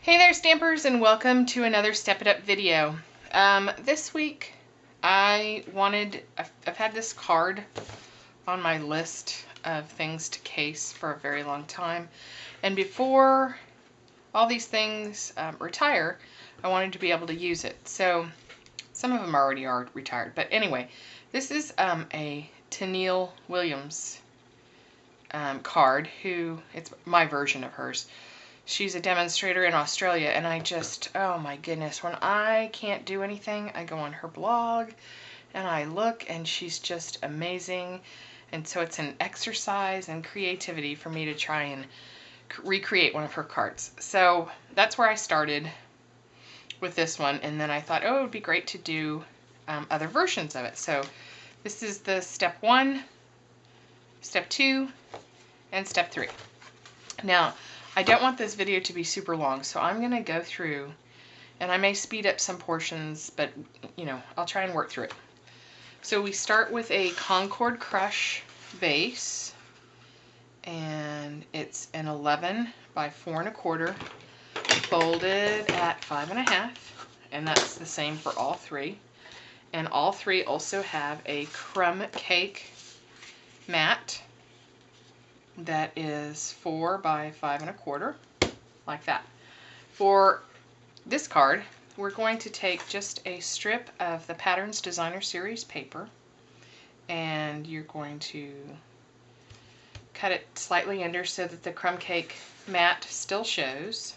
Hey there, Stampers, and welcome to another Step It Up video. This week I've had this card on my list of things to case for a very long time, and before all these things retire, I wanted to be able to use it. So some of them already are retired, but anyway, this is a Tennille Williams card. It's my version of hers. She's a demonstrator in Australia, and oh my goodness, when I can't do anything, I go on her blog and I look, and she's just amazing. And so it's an exercise in creativity for me to try and recreate one of her cards. So that's where I started with this one, and then I thought, oh, it would be great to do other versions of it. So this is the step 1, step 2, and step 3. Now, I don't want this video to be super long, so I'm going to go through, and I may speed up some portions, but, you know, I'll try and work through it. So we start with a Concord Crush base, and it's an 11 by 4 1/4, folded at 5 1/2, and that's the same for all three. And all three also have a crumb cake mat that is 4 by 5 1/4, like that. For this card, we're going to take just a strip of the Patterns Designer Series paper, and you're going to cut it slightly under so that the crumb cake mat still shows.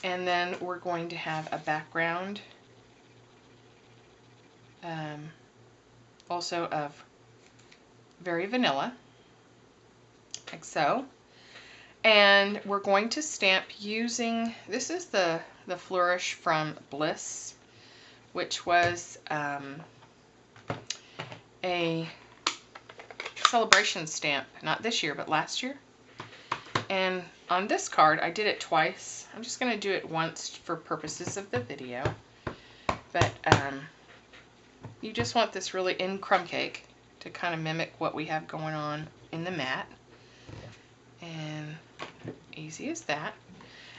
And then we're going to have a background also of Very Vanilla, like so. And we're going to stamp using, this is the Flourish from Bliss, which was a celebration stamp, not this year, but last year. And on this card, I did it twice. I'm just going to do it once for purposes of the video. But you just want this really in crumb cake to kind of mimic what we have going on in the mat. And easy as that.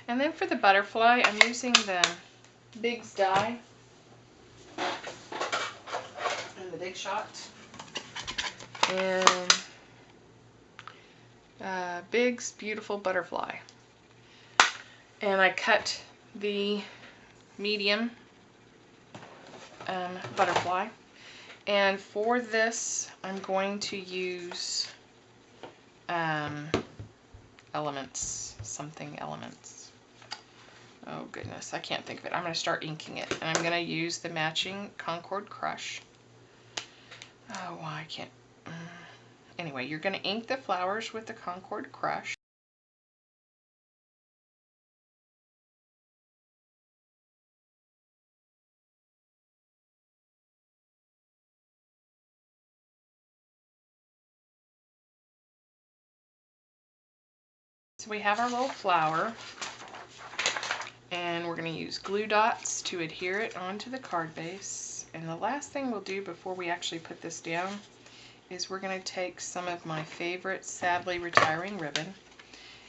And then for the butterfly, I'm using the Big's die and the Big Shot. And Big's Beautiful Butterfly. And I cut the medium butterfly. And for this, I'm going to use elements. Oh goodness, I can't think of it. I'm going to start inking it, and I'm going to use the matching Concord Crush. Oh, well, I can't. Anyway, you're going to ink the flowers with the Concord Crush. So we have our little flower, and we're going to use glue dots to adhere it onto the card base. And the last thing we'll do before we actually put this down is we're going to take some of my favorite Sadly Retiring ribbon,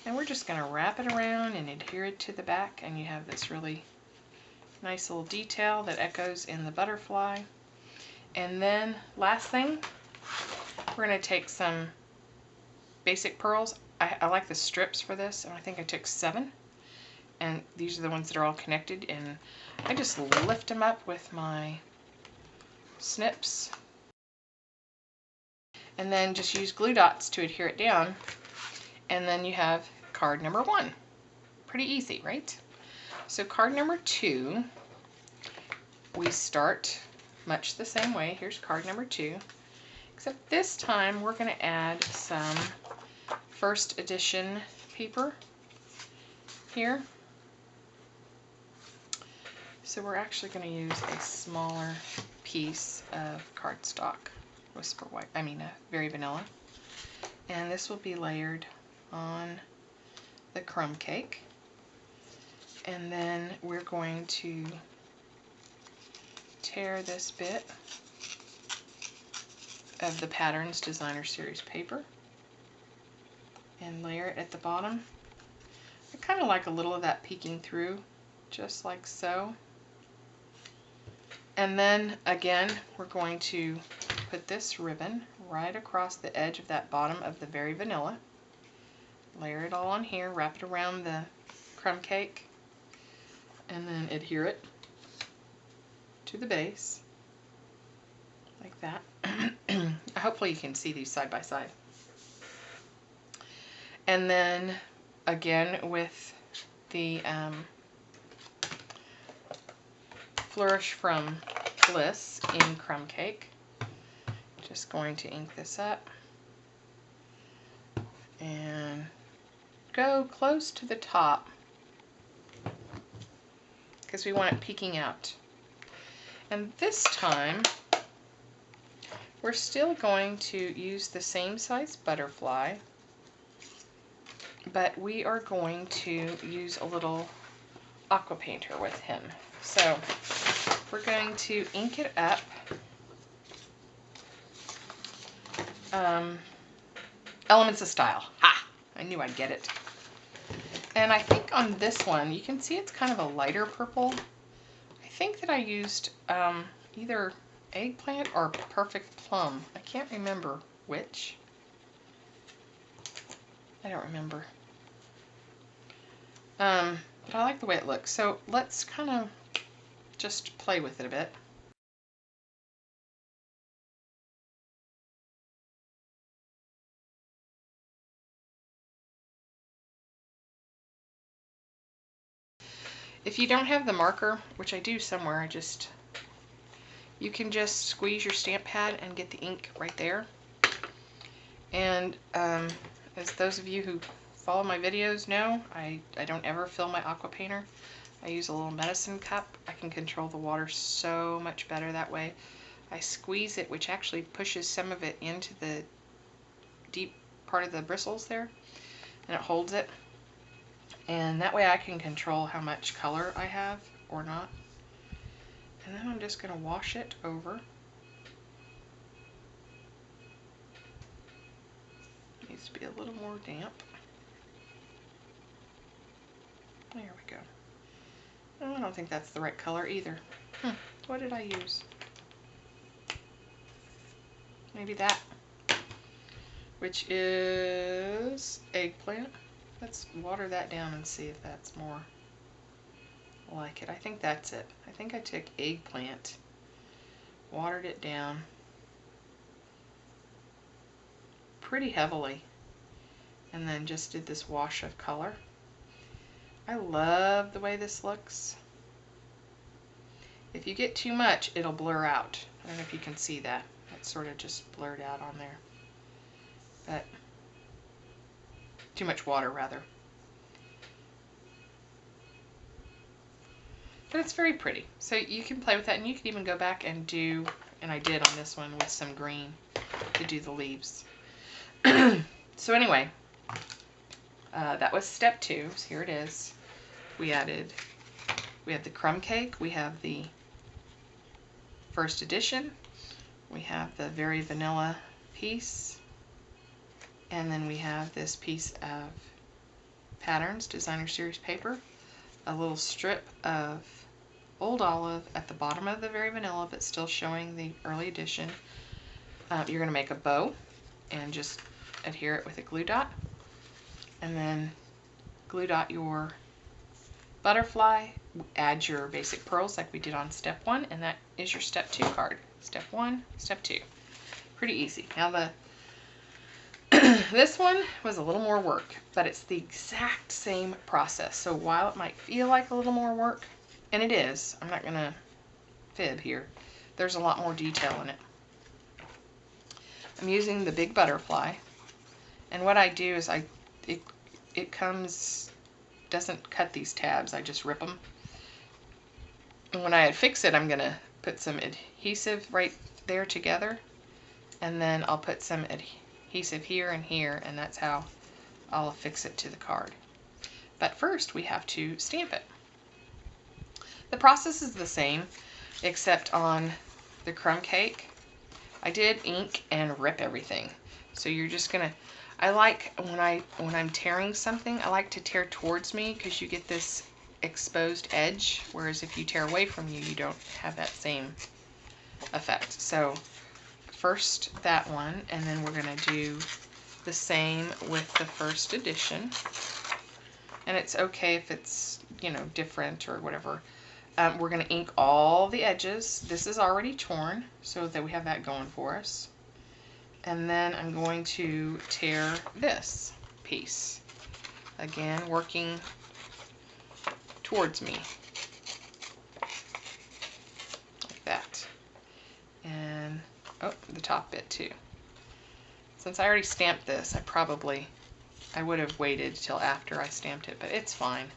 and we're just going to wrap it around and adhere it to the back, and you have this really nice little detail that echoes in the butterfly. And then last thing, we're going to take some basic pearls. I like the strips for this, and I think I took 7. And these are the ones that are all connected, and I just lift them up with my snips. And then just use glue dots to adhere it down. And then you have card number 1. Pretty easy, right? So card number 2, we start much the same way. Here's card number 2. Except this time we're going to add some first edition paper here. So we're actually going to use a smaller piece of cardstock, Very Vanilla. And this will be layered on the crumb cake. And then we're going to tear this bit of the Patterns Designer Series paper and layer it at the bottom. I kind of like a little of that peeking through, just like so. And then again, we're going to put this ribbon right across the edge of that bottom of the Very Vanilla. Layer it all on here, wrap it around the crumb cake, and then adhere it to the base, like that. Hopefully you can see these side by side. And then again with the Flourish from Bliss in crumb cake, just going to ink this up and go close to the top because we want it peeking out. And this time we're still going to use the same size butterfly, but we are going to use a little aqua painter with him. So we're going to ink it up. Elements of Style. Ha! I knew I'd get it. And I think on this one, you can see it's kind of a lighter purple. I think that I used either Eggplant or Perfect Plum. I can't remember which. I don't remember. But I like the way it looks. So let's kind of just play with it a bit. If you don't have the marker, which I do somewhere, you can just squeeze your stamp pad and get the ink right there. And as those of you who follow my videos know, I don't ever fill my aqua painter. I use a little medicine cup. I can control the water so much better that way. I squeeze it, which actually pushes some of it into the deep part of the bristles there, and it holds it. And that way I can control how much color I have or not. And then I'm just going to wash it over. Needs to be a little more damp. There we go. Oh, I don't think that's the right color either. What did I use? Maybe that, which is Eggplant. Let's water that down and see if that's more like it. I think that's it. I think I took Eggplant, watered it down pretty heavily, and then just did this wash of color. I love the way this looks. If you get too much, it'll blur out. I don't know if you can see that. It's sort of just blurred out on there. But too much water, rather. But it's very pretty. So you can play with that, and you can even go back and do, and I did on this one with some green to do the leaves. So anyway, that was step 2. So here it is. We have the crumb cake, we have the first edition, we have the Very Vanilla piece, and then we have this piece of Patterns Designer Series paper, a little strip of Old Olive at the bottom of the Very Vanilla, but still showing the early edition. You're going to make a bow and just adhere it with a glue dot, and then glue dot your butterfly, add your basic pearls like we did on step 1, and that is your step 2 card. Step 1, step 2. Pretty easy. Now this one was a little more work, but it's the exact same process. So while it might feel like a little more work, and it is, I'm not going to fib here, there's a lot more detail in it. I'm using the big butterfly, and what I do is it doesn't cut these tabs, I just rip them. And when I fix it, I'm going to put some adhesive right there together, and then I'll put some adhesive here and here, and that's how I'll affix it to the card. But first we have to stamp it. The process is the same, except on the crumb cake I did ink and rip everything. So you're just gonna, I like when I'm tearing something, I like to tear towards me because you get this exposed edge, whereas if you tear away from you, you don't have that same effect. So first that one, and then we're going to do the same with the first edition. And it's okay if it's, you know, different or whatever. We're going to ink all the edges. This is already torn, so that we have that going for us. And then I'm going to tear this piece. Again, working towards me. Like that. And, oh, the top bit too. Since I already stamped this, I would have waited till after I stamped it, but it's fine.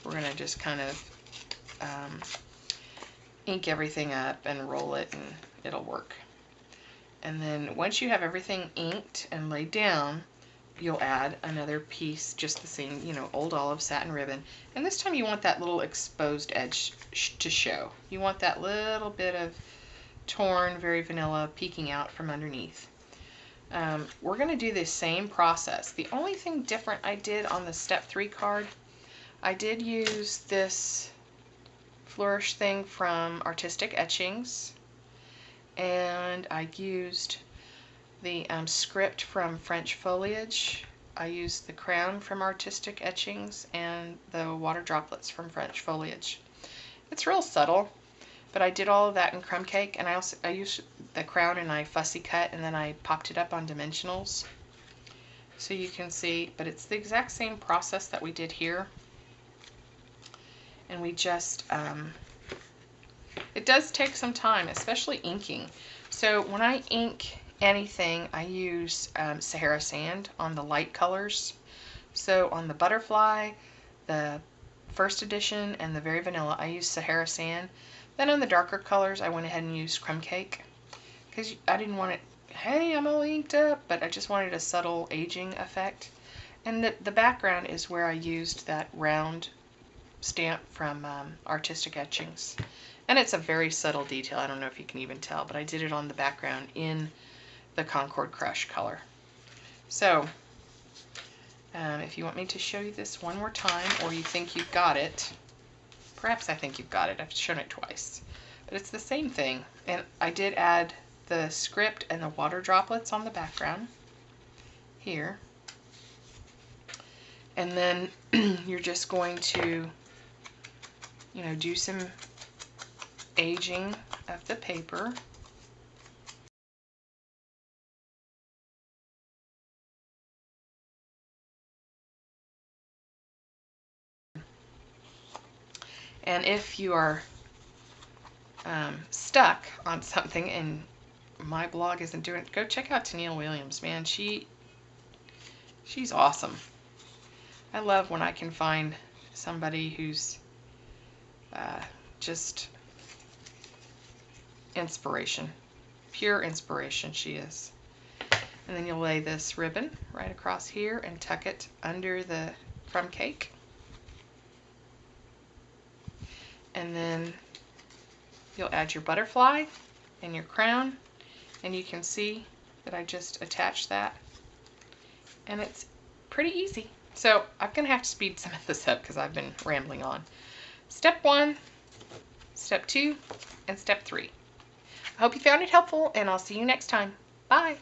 We're going to just kind of ink everything up and roll it, and it'll work. And then once you have everything inked and laid down, you'll add another piece, just the same, you know, old olive satin ribbon. And this time you want that little exposed edge to show. You want that little bit of torn, very vanilla, peeking out from underneath. We're going to do the same process. The only thing different I did on the step 3 card, I did use this flourish thing from Artistic Etchings, and I used the script from French Foliage. I used the crown from Artistic Etchings and the water droplets from French Foliage. It's real subtle, but I did all of that in crumb cake, and I used the crown and I fussy cut, and then I popped it up on dimensionals so you can see. But it's the exact same process that we did here, and we just it does take some time, especially inking. So when I ink anything, I use Sahara sand on the light colors. So on the butterfly, the first edition, and the very vanilla, I use Sahara sand. Then on the darker colors, I went ahead and used crumb cake, because I didn't want it, hey, I'm all inked up, but I just wanted a subtle aging effect. And the background is where I used that round stamp from Artistic Etchings. And it's a very subtle detail. I don't know if you can even tell, but I did it on the background in the Concord Crush color. So if you want me to show you this one more time, or you think you've got it, perhaps I think you've got it. I've shown it twice. But it's the same thing. And I did add the script and the water droplets on the background here. And then you're just going to, you know, do some aging of the paper. And if you are stuck on something and my blog isn't doing it, go check out Tennille Williams. Man, she's awesome. I love when I can find somebody who's just inspiration. Pure inspiration she is. And then you'll lay this ribbon right across here and tuck it under the crumb cake. And then you'll add your butterfly and your crown, and you can see that I just attached that, and it's pretty easy. So I'm gonna have to speed some of this up because I've been rambling on. Step 1, step 2, and step 3. I hope you found it helpful, and I'll see you next time. Bye.